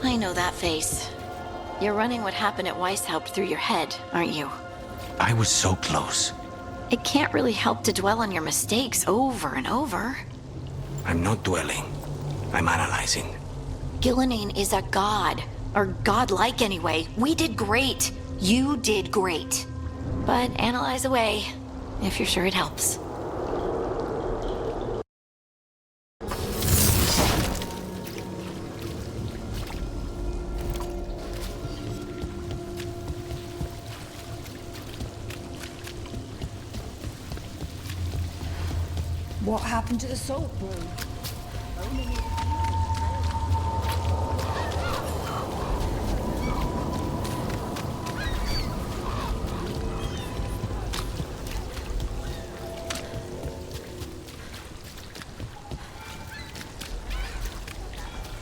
I know that face. You're running what happened at Weishaupt through your head, aren't you? I was so close. It can't really help to dwell on your mistakes over and over. I'm not dwelling. I'm analyzing. Gillenane is a god. Or godlike anyway. We did great. You did great. But analyze away, if you're sure it helps. What happened to the salt brew?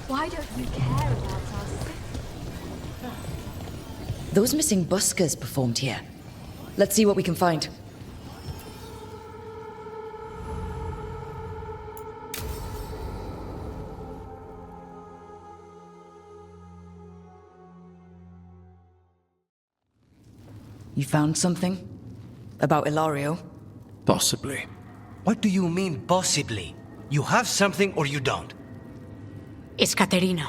Why don't you care about us? Those missing buskers performed here. Let's see what we can find. You found something? About Ilario? Possibly. What do you mean, possibly? You have something or you don't? It's Katarina.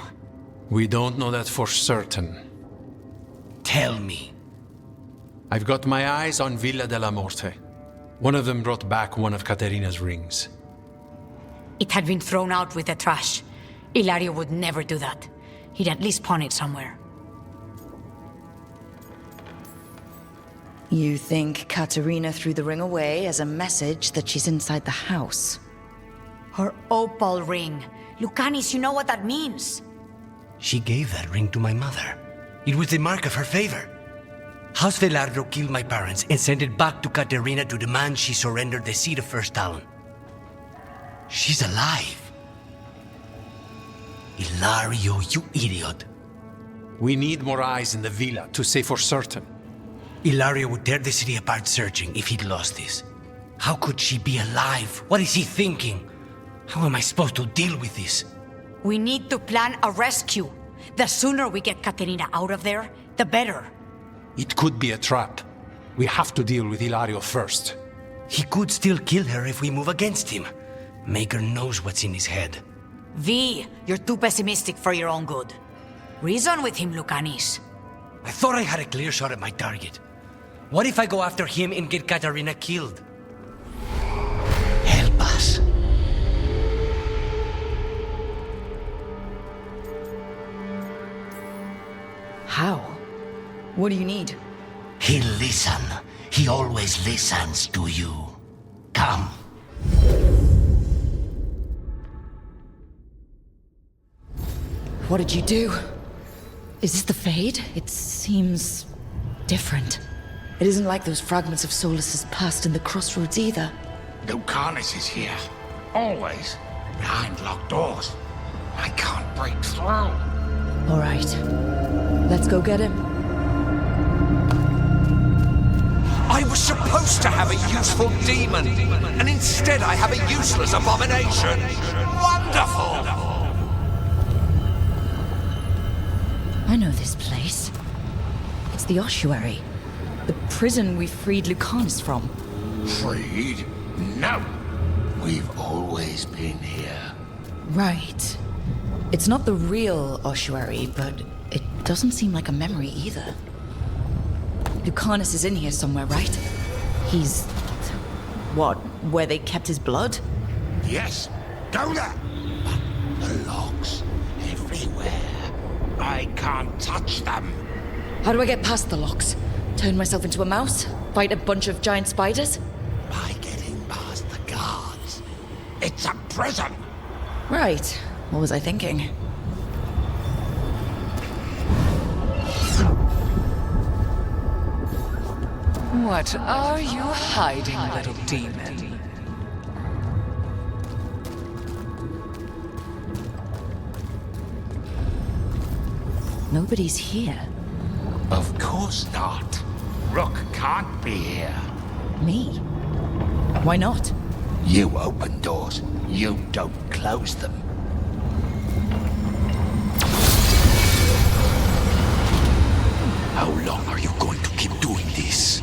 We don't know that for certain. Tell me. I've got my eyes on Villa della Morte. One of them brought back one of Katarina's rings. It had been thrown out with the trash. Ilario would never do that. He'd at least pawn it somewhere. You think Katarina threw the ring away as a message that she's inside the house? Her opal ring. Lucanis, you know what that means. She gave that ring to my mother. It was the mark of her favor. House Veilguard killed my parents and sent it back to Katarina to demand she surrender the seat of First Talon. She's alive. Ilario, you idiot. We need more eyes in the villa to say for certain. Ilario would tear the city apart searching if he'd lost this. How could she be alive? What is he thinking? How am I supposed to deal with this? We need to plan a rescue. The sooner we get Katarina out of there, the better. It could be a trap. We have to deal with Ilario first. He could still kill her if we move against him. Maker knows what's in his head. V, you're too pessimistic for your own good. Reason with him, Lucanis. I thought I had a clear shot at my target. What if I go after him and get Katarina killed? Help us. How? What do you need? He'll listen. He always listens to you. Come. What did you do? Is this the Fade? It seems different. It isn't like those fragments of Solus's past in the crossroads either. Lucanis is here. Always. Behind locked doors. I can't break through. All right. Let's go get him. I was supposed to have a useful demon, and instead I have a useless abomination. Wonderful! I know this place. It's the ossuary. The prison we freed Lucanis from. Freed? No. We've always been here. Right. It's not the real ossuary, but it doesn't seem like a memory either. Lucanis is in here somewhere, right? He's... what, where they kept his blood? Yes. Go there. But the locks everywhere. I can't touch them. How do I get past the locks? Turn myself into a mouse? Fight a bunch of giant spiders? By getting past the guards. It's a prison. Right. What was I thinking? What are you hiding, little demon? Nobody's here. Of course not. Rook can't be here. Me? Why not? You open doors, you don't close them. How long are you going to keep doing this?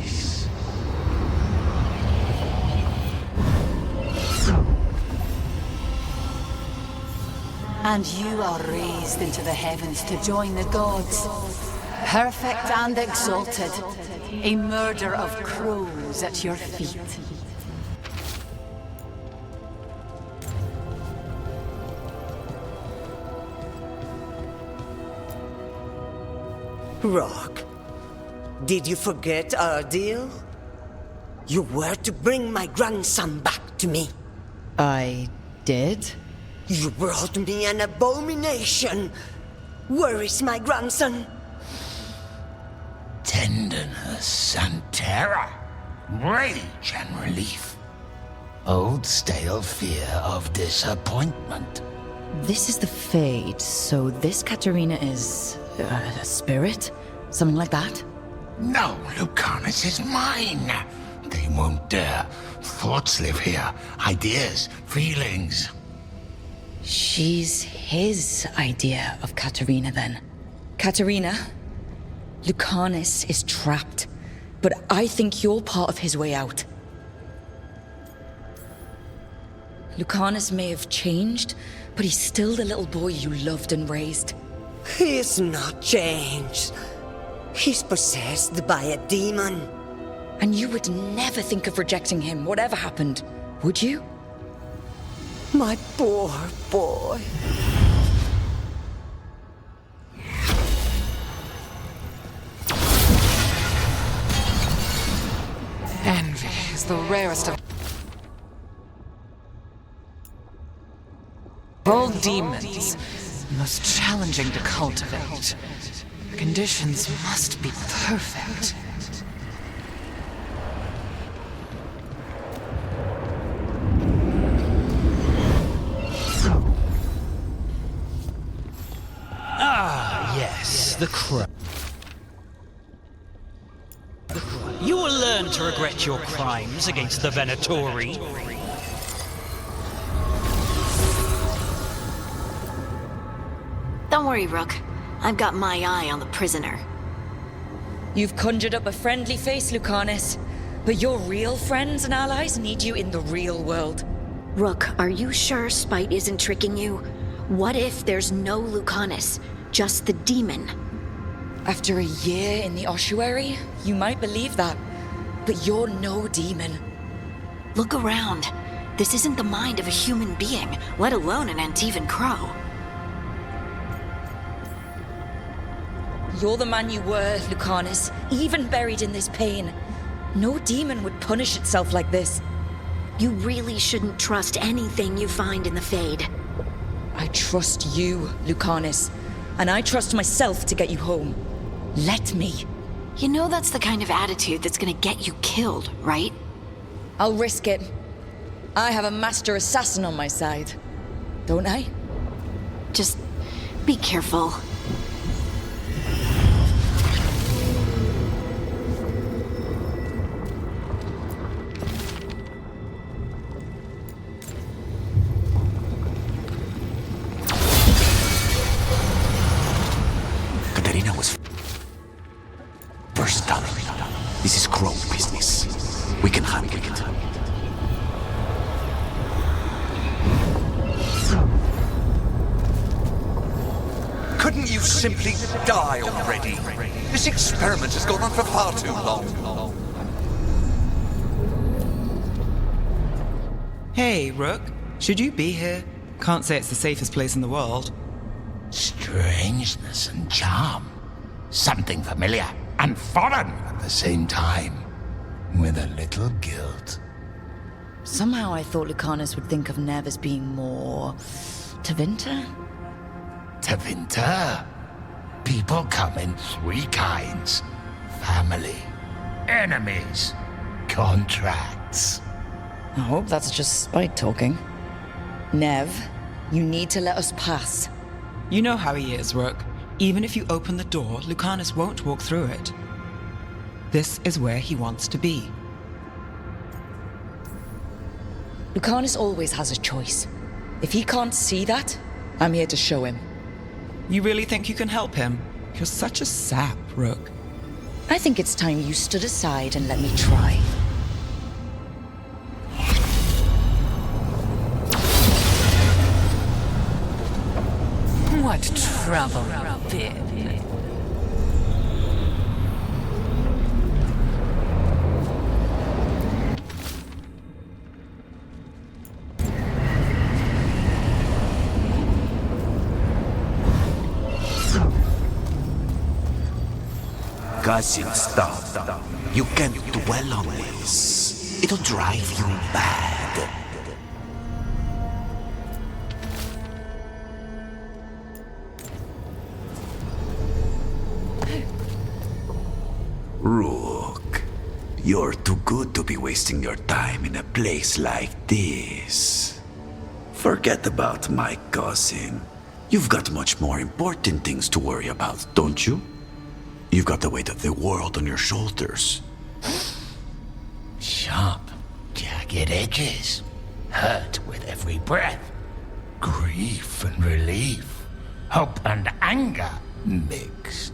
And you are raised into the heavens to join the gods. Perfect and exalted. A murder of crows at your feet. Rock, did you forget our deal? You were to bring my grandson back to me. I did? You brought me an abomination. Where is my grandson? Tenderness and terror, rage and relief. Old stale fear of disappointment. This is the Fade, so this Katarina is a spirit? Something like that? No, Lucanis is mine. They won't dare. Thoughts live here. Ideas, feelings. She's his idea of Katarina then. Katarina, Lucanis is trapped, but I think you're part of his way out. Lucanis may have changed, but he's still the little boy you loved and raised. He's not changed. He's possessed by a demon. And you would never think of rejecting him, whatever happened, would you? My poor boy. Envy is the rarest of all demons, most challenging to cultivate. The conditions must be perfect. Ah, yes, the crow. You will learn to regret your crimes against the Venatori. Don't worry, Rook. I've got my eye on the prisoner. You've conjured up a friendly face, Lucanis, but your real friends and allies need you in the real world. Rook, are you sure Spite isn't tricking you? What if there's no Lucanis, just the demon? After a year in the ossuary, you might believe that, but you're no demon. Look around. This isn't the mind of a human being, let alone an Antivan crow. You're the man you were, Lucanis, even buried in this pain. No demon would punish itself like this. You really shouldn't trust anything you find in the Fade. I trust you, Lucanis, and I trust myself to get you home. Let me. You know that's the kind of attitude that's gonna get you killed, right? I'll risk it. I have a master assassin on my side, don't I? Just be careful. Katarina was first done. This is crow business. We can handle it. Couldn't you simply die already? This experiment has gone on for far too long. Hey, Rook. Should you be here? Can't say it's the safest place in the world. Strangeness and charm. Something familiar and foreign at the same time. With a little guilt. Somehow I thought Lucanis would think of Nev as being more... Tevinter? Tevinter? People come in three kinds. Family, enemies, contracts. I hope that's just Spite talking. Nev, you need to let us pass. You know how he is, Rook. Even if you open the door, Lucanis won't walk through it. This is where he wants to be. Lucanis always has a choice. If he can't see that, I'm here to show him. You really think you can help him? You're such a sap, Rook. I think it's time you stood aside and let me try. What trouble, bit. Cousin, stop. You can't dwell on this. It'll drive you mad. Rook, you're too good to be wasting your time in a place like this. Forget about my cousin. You've got much more important things to worry about, don't you? You've got the weight of the world on your shoulders. Sharp, jagged edges. Hurt with every breath. Grief and relief. Hope and anger mixed.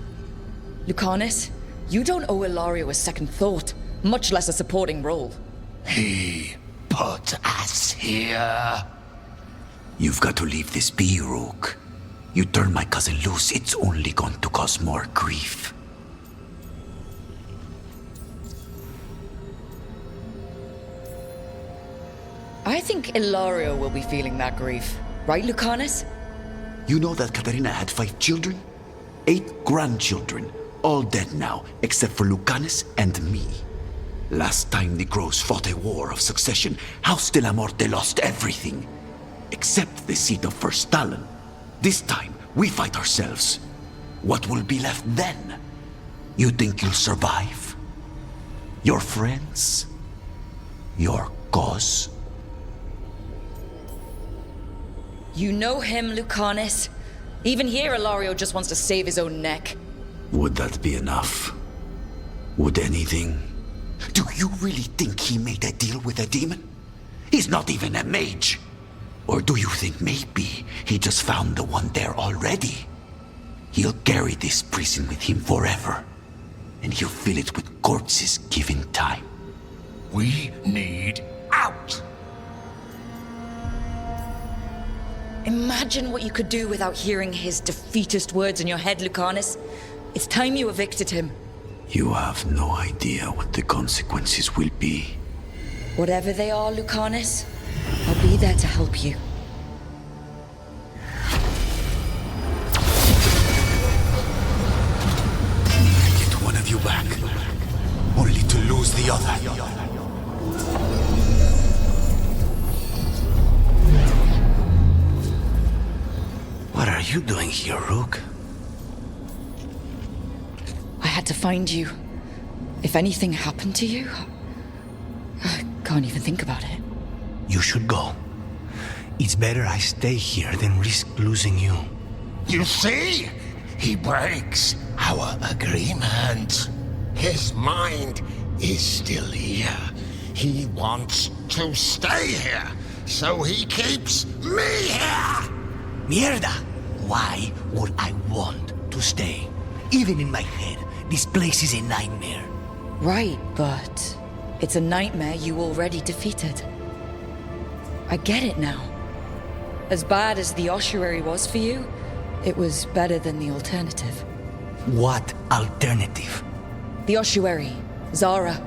Lucanis, you don't owe Ilario a second thought, much less a supporting role. He put us here. You've got to leave this be, Rook. You turn my cousin loose, it's only going to cause more grief. I think Ilario will be feeling that grief. Right, Lucanis? You know that Katarina had 5 children? 8 grandchildren. All dead now, except for Lucanis and me. Last time the Crows fought a war of succession, House de la Morte lost everything. Except the seat of First Talon. This time, we fight ourselves. What will be left then? You think you'll survive? Your friends? Your cause? You know him, Lucanis. Even here, Ilario just wants to save his own neck. Would that be enough? Would anything? Do you really think he made a deal with a demon? He's not even a mage. Or do you think maybe he just found the one there already? He'll carry this prison with him forever. And he'll fill it with corpses given time. We need out! Imagine what you could do without hearing his defeatist words in your head, Lucanis. It's time you evicted him. You have no idea what the consequences will be. Whatever they are, Lucanis, I'll be there to help you. Get one of you back, only to lose the other. What are you doing here, Rook? I had to find you. If anything happened to you, I can't even think about it. You should go. It's better I stay here than risk losing you. You see? He breaks our agreement. His mind is still here. He wants to stay here, so he keeps me here! Mierda! Why would I want to stay? Even in my head, this place is a nightmare. Right, but it's a nightmare you already defeated. I get it now. As bad as the ossuary was for you, it was better than the alternative. What alternative? The ossuary, Zara.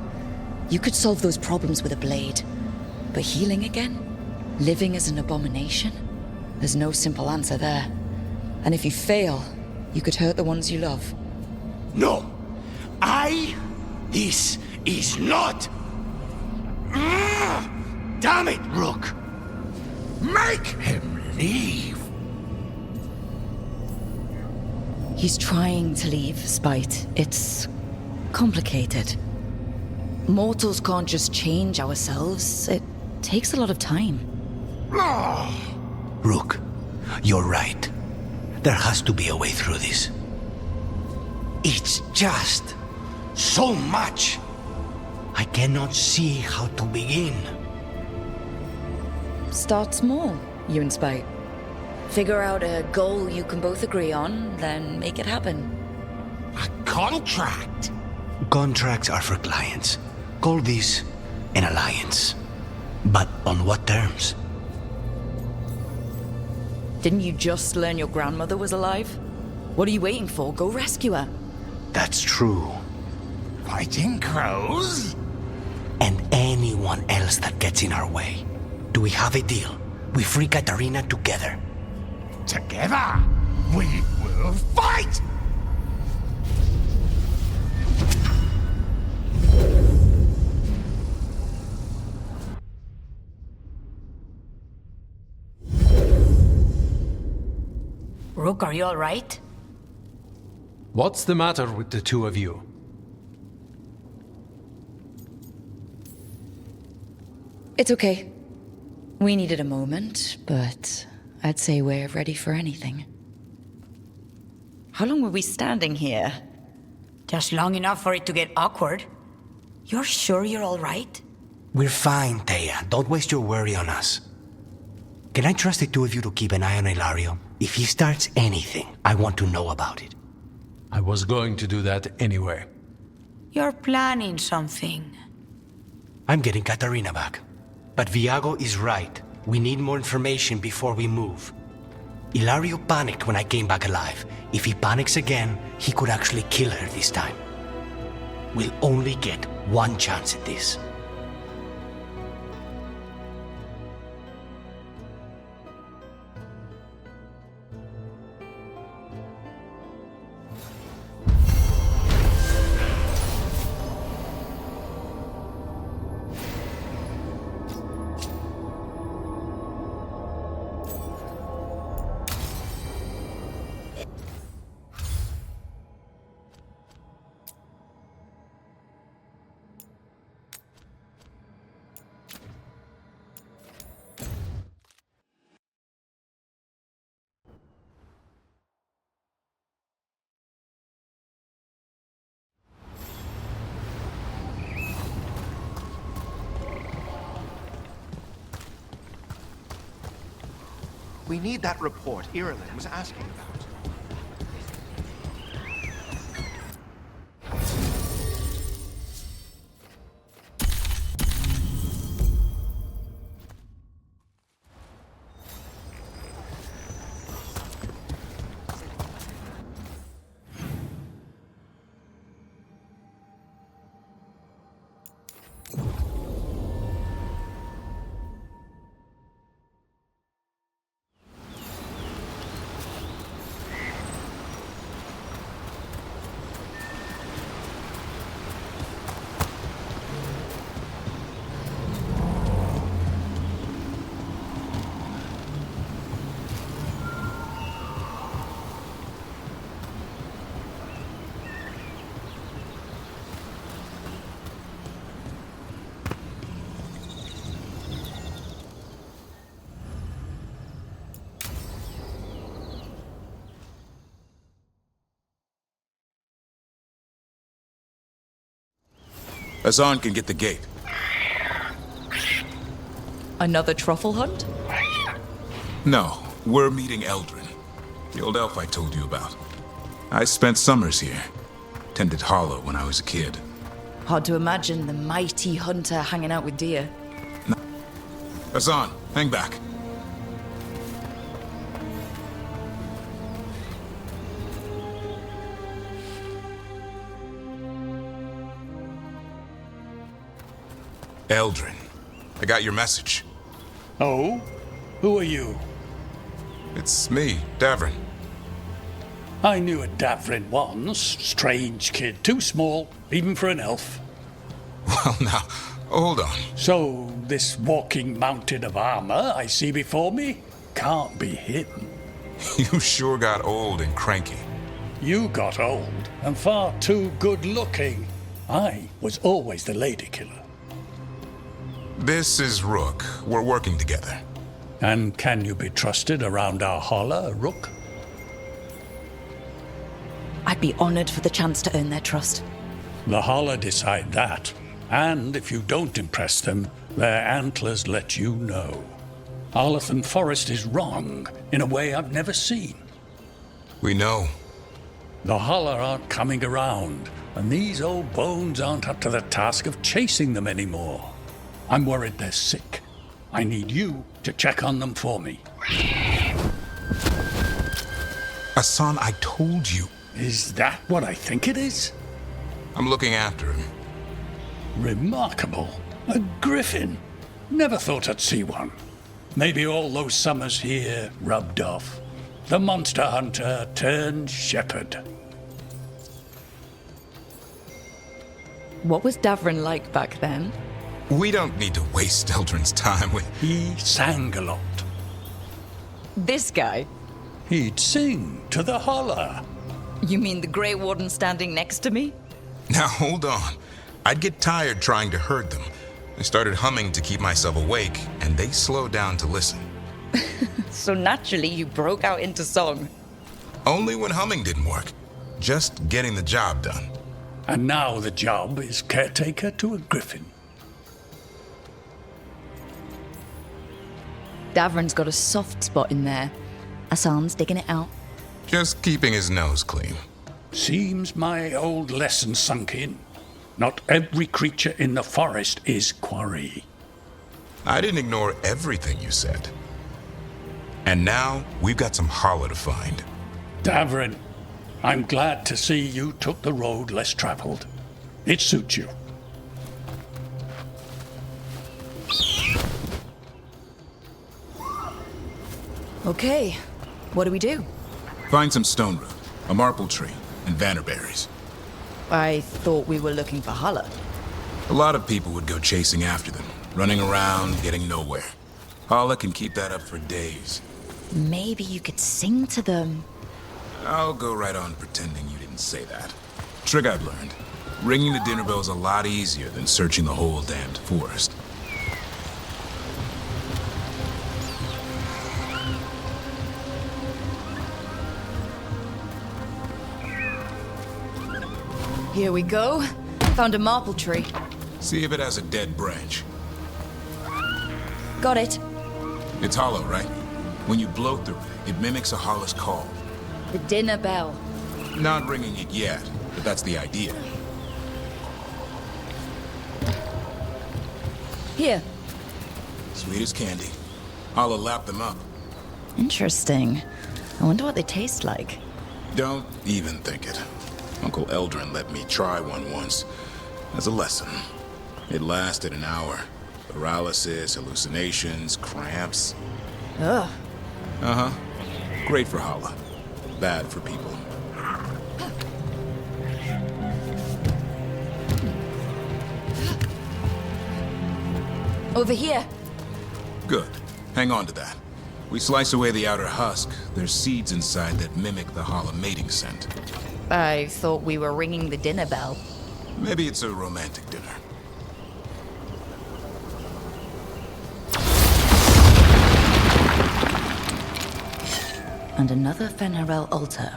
You could solve those problems with a blade. But healing again? Living as an abomination? There's no simple answer there. And if you fail, you could hurt the ones you love. No! This is not... Damn it, Rook! Make him leave! He's trying to leave, Spite. It's complicated. Mortals can't just change ourselves. It takes a lot of time. Rook, you're right. There has to be a way through this. It's just so much. I cannot see how to begin. Start small, you and Spike. Figure out a goal you can both agree on, then make it happen. A contract? Contracts are for clients. Call this an alliance. But on what terms? Didn't you just learn your grandmother was alive? What are you waiting for? Go rescue her. That's true. Fighting crows? And anyone else that gets in our way. Do we have a deal? We free Katarina together. Together, we will fight! Rook, are you all right? What's the matter with the two of you? It's okay. We needed a moment, but I'd say we're ready for anything. How long were we standing here? Just long enough for it to get awkward. You're sure you're all right? We're fine, Teyya. Don't waste your worry on us. Can I trust the two of you to keep an eye on Ilario? If he starts anything, I want to know about it. I was going to do that anyway. You're planning something. I'm getting Katarina back. But Viago is right. We need more information before we move. Ilario panicked when I came back alive. If he panics again, he could actually kill her this time. We'll only get one chance at this. We need that report Irilyn was asking about. Hassan can get the gate. Another truffle hunt? No, we're meeting Eldrin, the old elf I told you about. I spent summers here. Tended Hollow when I was a kid. Hard to imagine the mighty hunter hanging out with deer. No. Hassan, hang back. Eldrin, I got your message. Oh? Who are you? It's me, Davrin. I knew a Davrin once. Strange kid. Too small, even for an elf. Well, now, hold on. So, this walking mountain of armor I see before me can't be hidden. You sure got old and cranky. You got old and far too good looking. I was always the lady killer. This is Rook. We're working together. And can you be trusted around our holler, Rook? I'd be honored for the chance to earn their trust. The holler decide that. And if you don't impress them, their antlers let you know. Arlathan Forest is wrong in a way I've never seen. We know. The Holler aren't coming around, and these old bones aren't up to the task of chasing them anymore. I'm worried they're sick. I need you to check on them for me. Hassan, I told you. Is that what I think it is? I'm looking after him. Remarkable. A griffin. Never thought I'd see one. Maybe all those summers here rubbed off. The monster hunter turned shepherd. What was Davrin like back then? We don't need to waste Eldrin's time with... He sang a lot. This guy? He'd sing to the Holler. You mean the Grey Warden standing next to me? Now hold on. I'd get tired trying to herd them. I started humming to keep myself awake, and they slowed down to listen. So naturally you broke out into song. Only when humming didn't work. Just getting the job done. And now the job is caretaker to a griffin. Davrin's got a soft spot in there. Hassan's digging it out. Just keeping his nose clean. Seems my old lesson sunk in. Not every creature in the forest is quarry. I didn't ignore everything you said. And now, we've got some Holler to find. Davrin, I'm glad to see you took the road less traveled. It suits you. Okay, what do we do? Find some stone root, a marple tree, and vannerberries. I thought we were looking for Holler. A lot of people would go chasing after them, running around, getting nowhere. Holler can keep that up for days. Maybe you could sing to them. I'll go right on pretending you didn't say that. Trick I've learned. Ringing the dinner bell's a lot easier than searching the whole damned forest. Here we go. Found a marple tree. See if it has a dead branch. Got it. It's hollow, right? When you blow through it, it mimics a Holler's call. The dinner bell. Not ringing it yet, but that's the idea. Here. Sweet as candy. Holler lap them up. Interesting. I wonder what they taste like. Don't even think it. Uncle Eldrin let me try one once. As a lesson. It lasted an hour. Paralysis, hallucinations, cramps. Ugh. Uh-huh. Great for Holler. Bad for people. Over here. Good. Hang on to that. We slice away the outer husk. There's seeds inside that mimic the Holler mating scent. I thought we were ringing the dinner bell. Maybe it's a romantic dinner. And another Fenarel altar.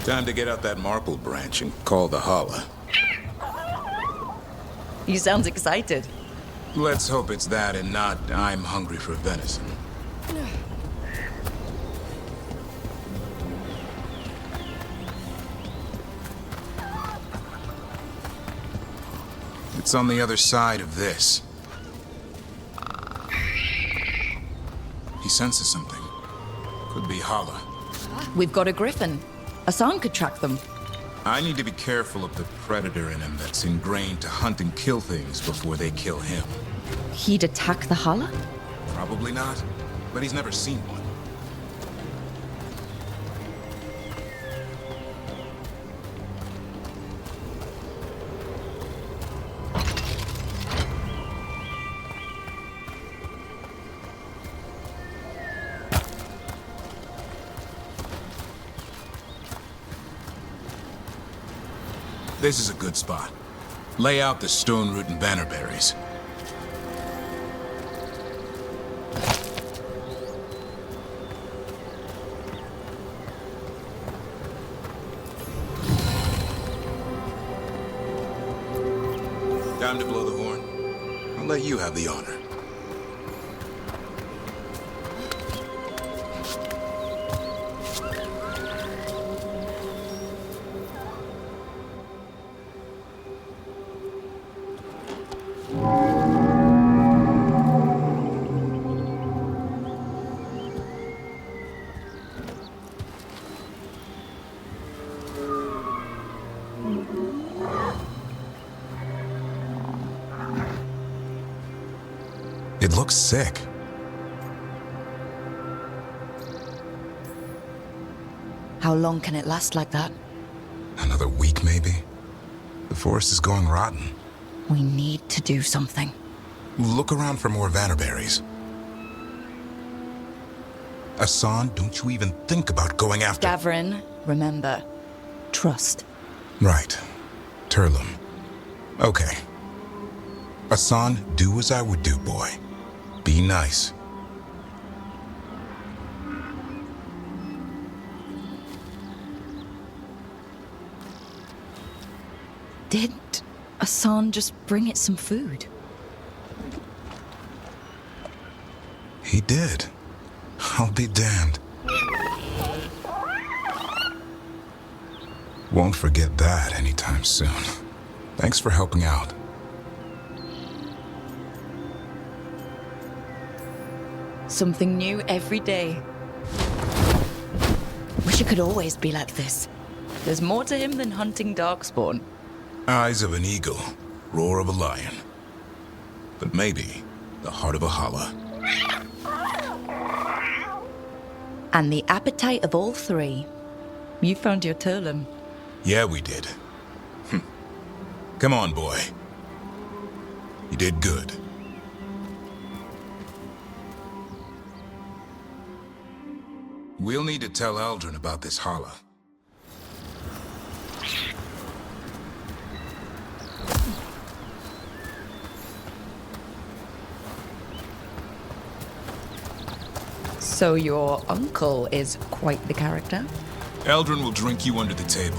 Time to get out that marple branch and call the Holler. You sound excited. Let's hope it's that and not I'm hungry for venison. It's on the other side of this. He senses something. Could be Holler. We've got a griffin. Hassan could track them. I need to be careful of the predator in him that's ingrained to hunt and kill things before they kill him. He'd attack the holler? Probably not, but he's never seen one. This is a good spot. Lay out the stone root and bannerberries. Time to blow the horn. I'll let you have the honor. It looks sick. How long can it last like that? Another week, maybe? The forest is going rotten. We need to do something. Look around for more vannerberries. Asan, don't you even think about going after... Gavrin, remember, trust. Right. Turlum. Okay. Asan, do as I would do, boy. Be nice. Did Asan just bring it some food? He did. I'll be damned. Won't forget that anytime soon. Thanks for helping out. Something new every day. Wish it could always be like this. There's more to him than hunting darkspawn. Eyes of an eagle, roar of a lion. But maybe the heart of a holla. And the appetite of all three. You found your Turlum. Yeah, we did. Come on, boy. You did good. We'll need to tell Eldrin about this holla. So your uncle is quite the character? Eldrin will drink you under the table,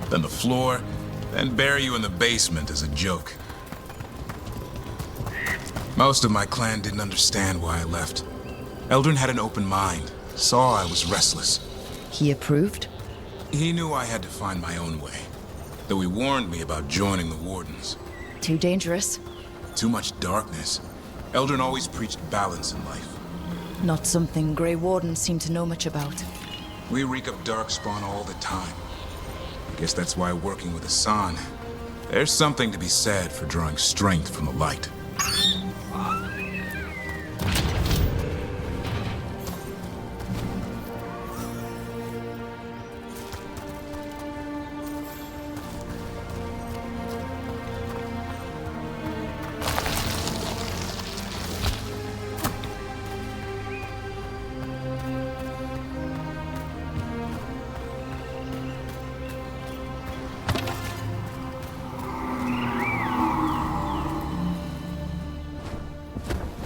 then the floor, then bury you in the basement as a joke. Most of my clan didn't understand why I left. Eldrin had an open mind, saw I was restless. He approved? He knew I had to find my own way, though he warned me about joining the Wardens. Too dangerous? Too much darkness. Eldrin always preached balance in life. Not something Grey Wardens seem to know much about. We reek of darkspawn all the time. I guess that's why working with Asan, there's something to be said for drawing strength from the light.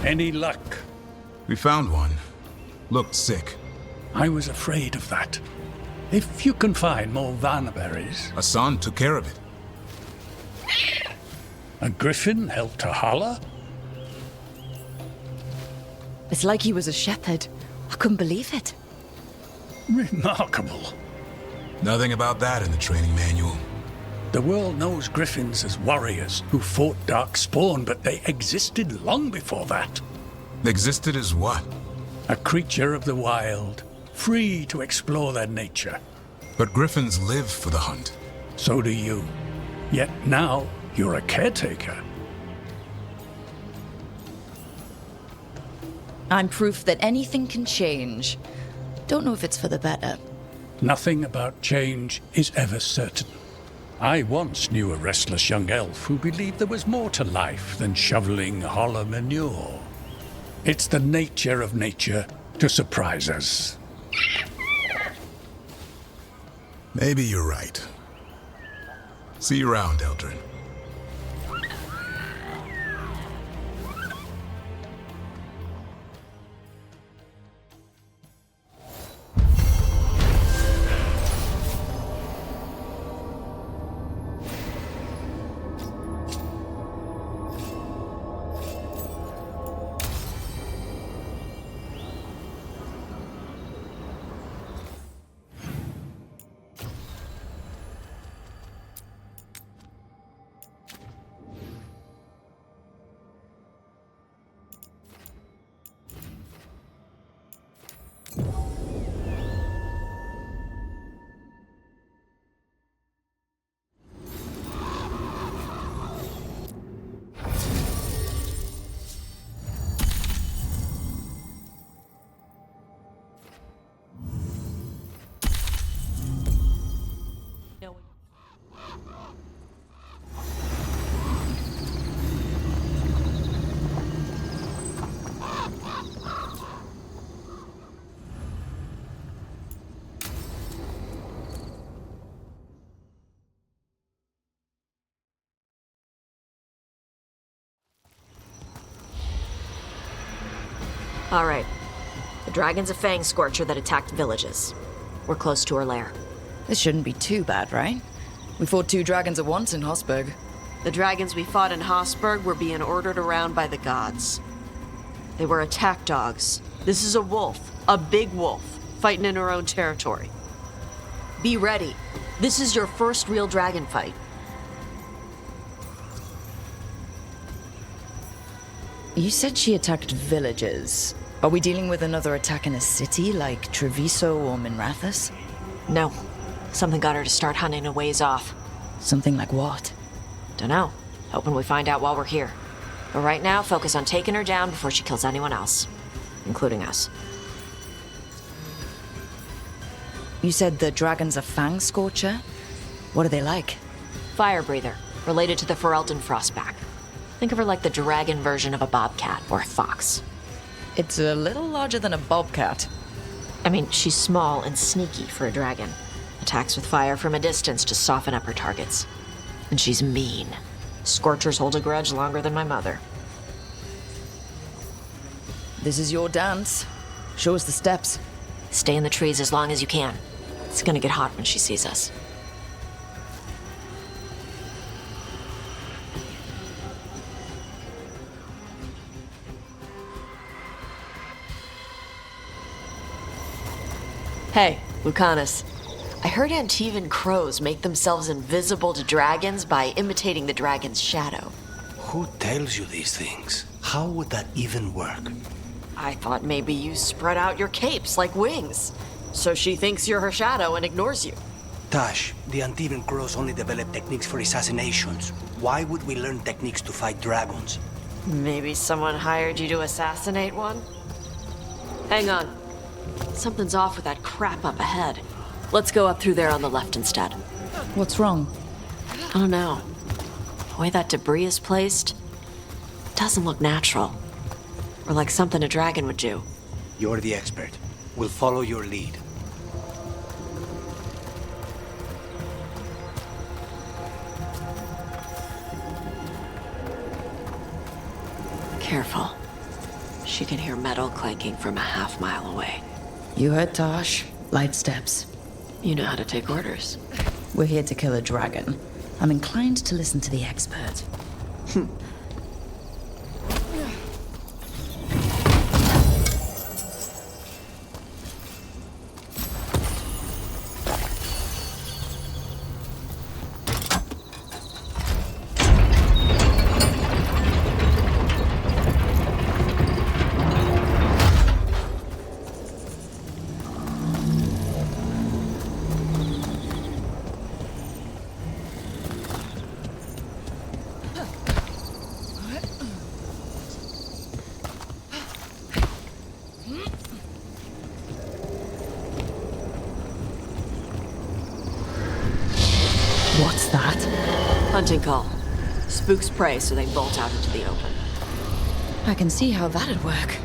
Any luck? We found one. Looked sick. I was afraid of that. If you can find more vanberries... Asan took care of it. A griffin helped a holler? It's like he was a shepherd. I couldn't believe it. Remarkable. Nothing about that in the training manual. The world knows griffins as warriors who fought darkspawn, but they existed long before that. Existed as what? A creature of the wild, free to explore their nature. But griffins live for the hunt. So do you. Yet now you're a caretaker. I'm proof that anything can change. Don't know if it's for the better. Nothing about change is ever certain. I once knew a restless young elf who believed there was more to life than shoveling hollow manure. It's the nature of nature to surprise us. Maybe you're right. See you around, Eldrin. Alright. The dragon's a fang scorcher that attacked villages. We're close to her lair. This shouldn't be too bad, right? We fought 2 dragons at once in Hosberg. The dragons we fought in Hosberg were being ordered around by the gods. They were attack dogs. This is a wolf, a big wolf, fighting in her own territory. Be ready. This is your first real dragon fight. You said she attacked villages. Are we dealing with another attack in a city like Treviso or Minrathous? No. Something got her to start hunting a ways off. Something like what? Dunno. Hoping we find out while we're here. But right now, focus on taking her down before she kills anyone else. Including us. You said the dragon's a fang scorcher? What are they like? Fire breather. Related to the Ferelden Frostback. Think of her like the dragon version of a bobcat or a fox. It's a little larger than a bobcat. I mean, she's small and sneaky for a dragon. Attacks with fire from a distance to soften up her targets. And she's mean. Scorchers hold a grudge longer than my mother. This is your dance. Show us the steps. Stay in the trees as long as you can. It's gonna get hot when she sees us. Hey, Lucanis. I heard Antivan crows make themselves invisible to dragons by imitating the dragon's shadow. Who tells you these things? How would that even work? I thought maybe you spread out your capes like wings. So she thinks you're her shadow and ignores you. Tash, the Antivan crows only develop techniques for assassinations. Why would we learn techniques to fight dragons? Maybe someone hired you to assassinate one? Hang on. Something's off with that crap up ahead. Let's go up through there on the left instead. What's wrong? I don't know. The way that debris is placed doesn't look natural. Or like something a dragon would do. You're the expert. We'll follow your lead. Careful. She can hear metal clanking from a half-mile away. You heard Tash. Light steps. You know how to take orders. We're here to kill a dragon. I'm inclined to listen to the expert. What's that? Hunting call. Spooks prey, so they bolt out into the open. I can see how that'd work.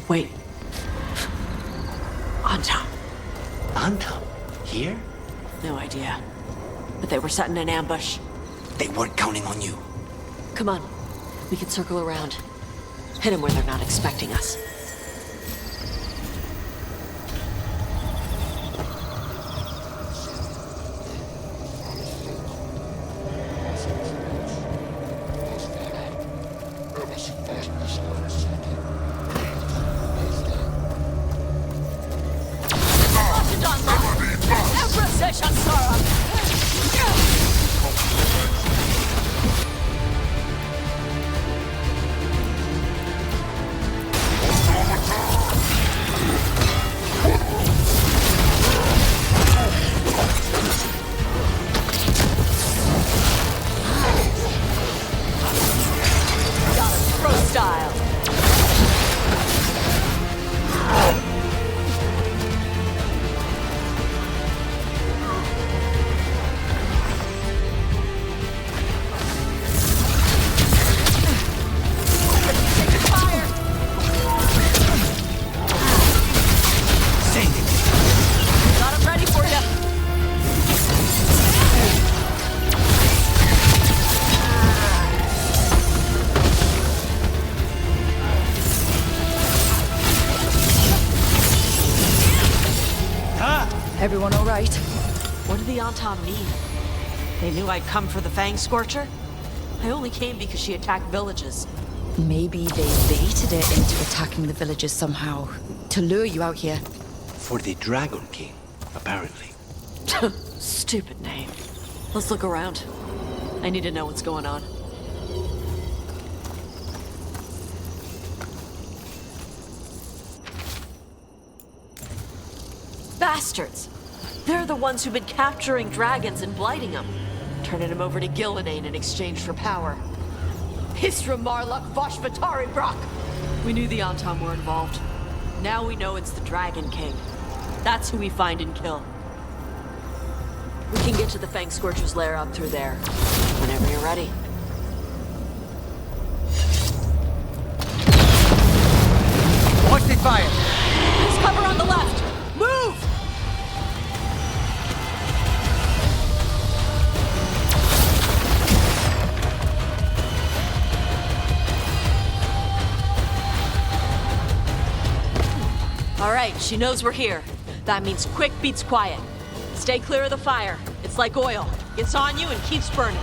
Wait. Anton. Anton? Here? No idea. But they were setting an ambush. They weren't counting on you. Come on. We can circle around. Hit them where they're not expecting us. Everyone all right? What did the Anton mean? They knew I'd come for the Fang Scorcher? I only came because she attacked villages. Maybe they baited it into attacking the villages somehow, to lure you out here. For the Dragon King, apparently. Stupid name. Let's look around. I need to know what's going on. Bastards! They're the ones who've been capturing dragons and blighting them, turning them over to Gillinane in exchange for power. Hisra Marluk Voshvatari Brock! We knew the Anton were involved. Now we know it's the Dragon King. That's who we find and kill. We can get to the Fang Scorcher's lair up through there, whenever you're ready. Watch the fire! There's cover on the left! Move! All right, she knows we're here. That means quick beats quiet. Stay clear of the fire. It's like oil. Gets on you and keeps burning.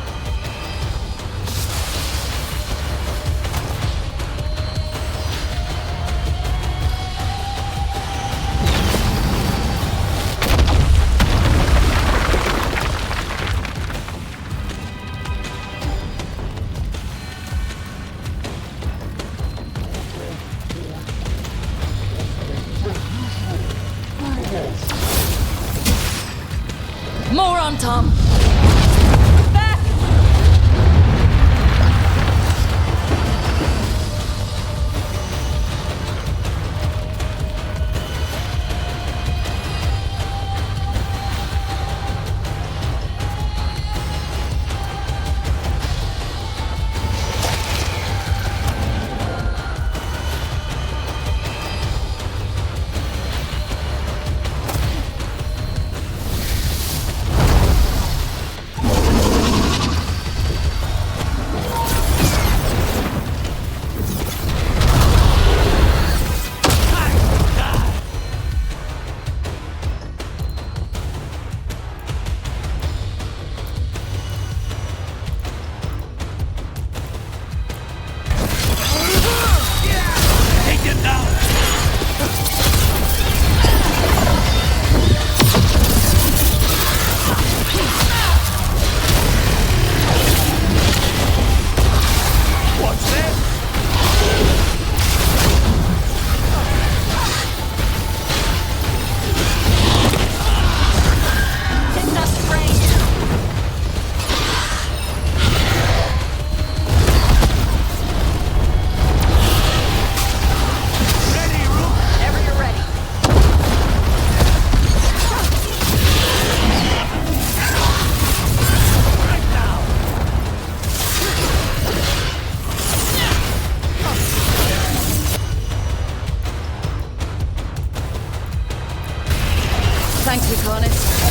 More on Tom! Back! Lukaniss.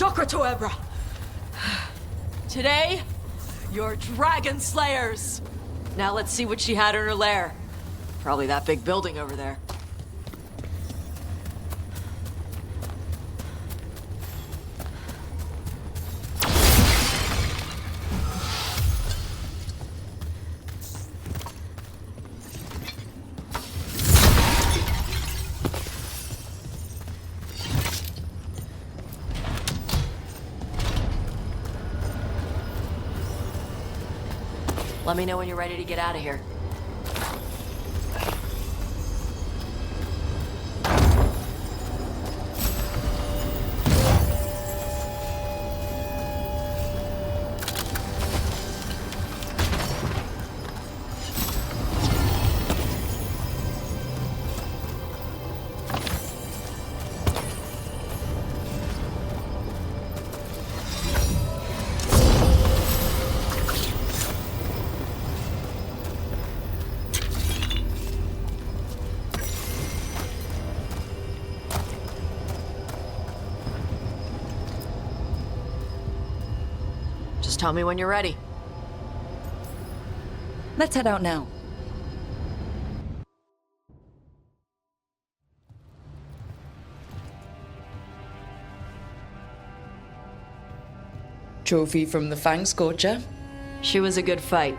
Shokratoebra! Today, you're dragon slayers! Now let's see what she had in her lair. Probably that big building over there. Let me know when you're ready to get out of here. Just tell me when you're ready. Let's head out now. Trophy from the Fang Scorcher. She was a good fight.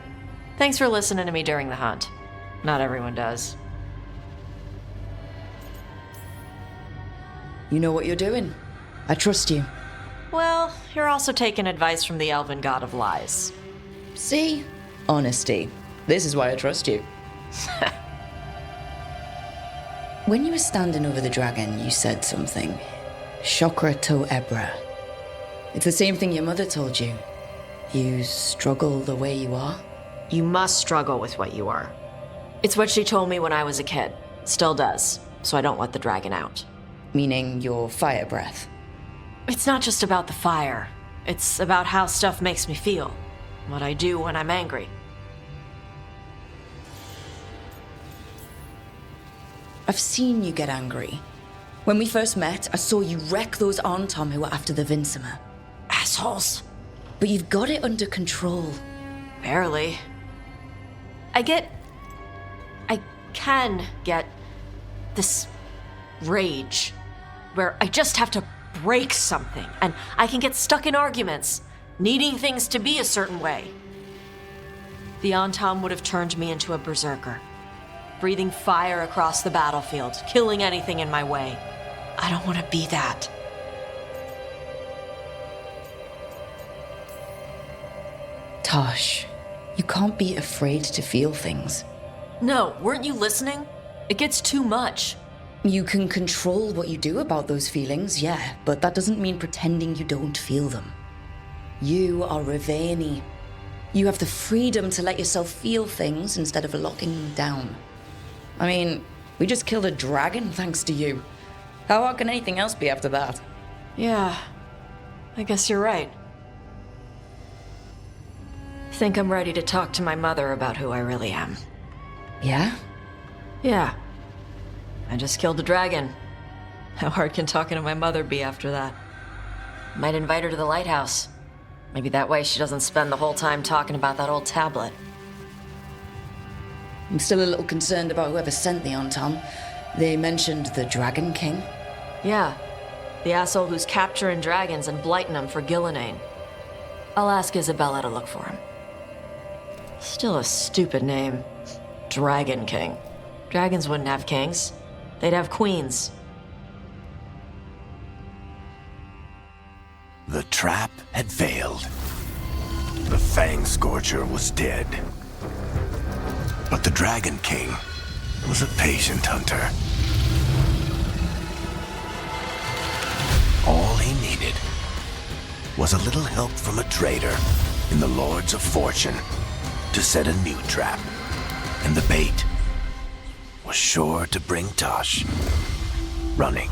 Thanks for listening to me during the hunt. Not everyone does. You know what you're doing. I trust you. Well, you're also taking advice from the elven god of lies. See? Honesty. This is why I trust you. When you were standing over the dragon, you said something. Chakra to Ebra. It's the same thing your mother told you. You struggle the way you are. You must struggle with what you are. It's what she told me when I was a kid. Still does. So I don't let the dragon out. Meaning your fire breath. It's not just about the fire. It's about how stuff makes me feel. What I do when I'm angry. I've seen you get angry. When we first met, I saw you wreck those Arntom who were after the Vinsima. Assholes. But you've got it under control. Barely. I can get this rage where I just have to break something and I can get stuck in arguments, needing things to be a certain way. The Arntom would have turned me into a berserker, breathing fire across the battlefield, killing anything in my way. I don't want to be that. Tosh, you can't be afraid to feel things. No, weren't you listening? It gets too much. You can control what you do about those feelings, yeah, but that doesn't mean pretending you don't feel them. You are Raveni. You have the freedom to let yourself feel things instead of locking them down. I mean, we just killed a dragon thanks to you. How hard can anything else be after that? Yeah, I guess you're right. I think I'm ready to talk to my mother about who I really am. Yeah? Yeah. I just killed a dragon. How hard can talking to my mother be after that? Might invite her to the lighthouse. Maybe that way she doesn't spend the whole time talking about that old tablet. I'm still a little concerned about whoever sent the Arntom. They mentioned the Dragon King. Yeah, the asshole who's capturing dragons and blighting them for Gillenane. I'll ask Isabella to look for him. Still a stupid name. Dragon King. Dragons wouldn't have kings. They'd have queens. The trap had failed. The Fang Scorcher was dead. But the Dragon King was a patient hunter. All he needed was a little help from a trader in the Lords of Fortune to set a new trap. And the bait was sure to bring Tosh running.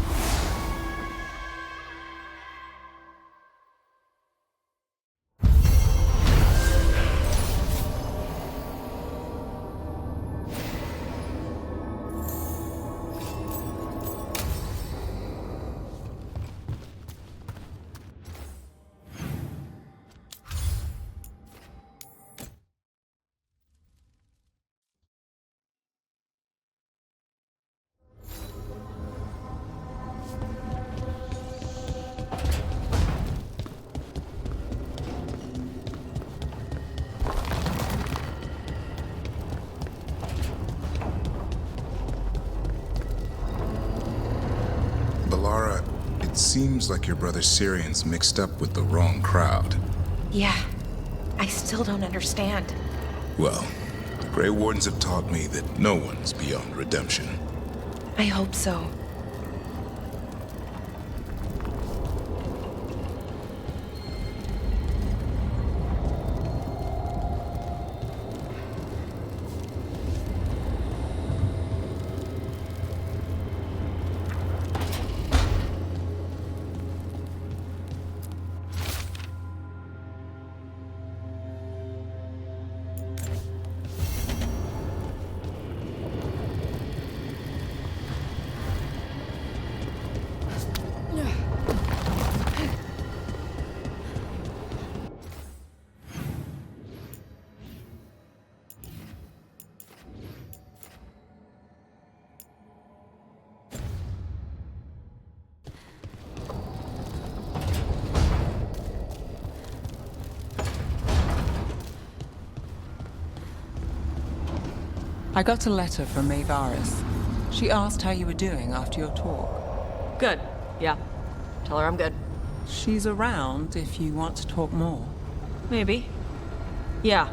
It seems like your brother Syrian's mixed up with the wrong crowd. Yeah, I still don't understand. Well, the Grey Wardens have taught me that no one's beyond redemption. I hope so. I got a letter from Maevaris. She asked how you were doing after your talk. Good. Yeah. Tell her I'm good. She's around if you want to talk more. Maybe. Yeah.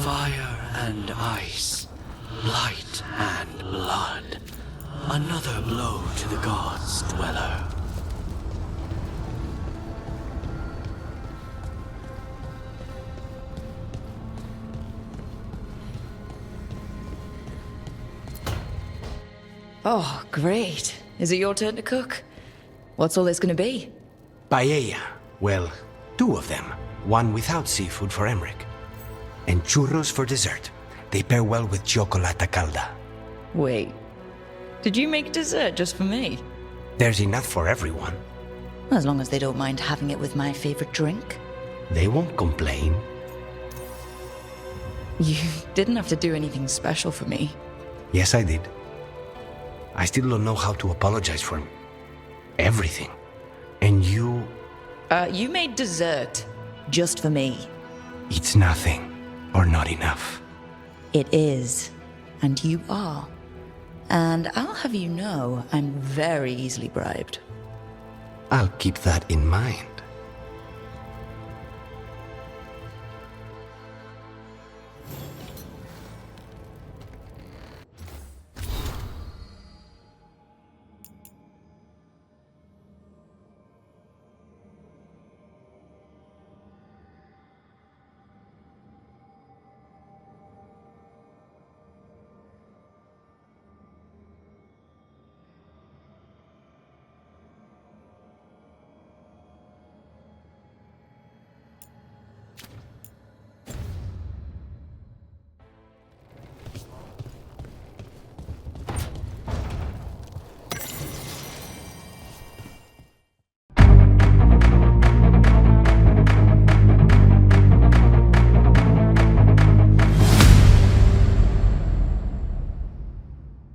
Fire and ice, light and blood. Another blow to the gods' dweller. Oh, great. Is it your turn to cook? What's all this gonna be? Paella. Well, 2 of them. One without seafood for Emmerich. And churros for dessert. They pair well with chocolate calda. Wait. Did you make dessert just for me? There's enough for everyone. As long as they don't mind having it with my favorite drink. They won't complain. You didn't have to do anything special for me. Yes, I did. I still don't know how to apologize for everything. And you... You made dessert just for me. It's nothing, or not enough. It is. And you are. And I'll have you know, I'm very easily bribed. I'll keep that in mind.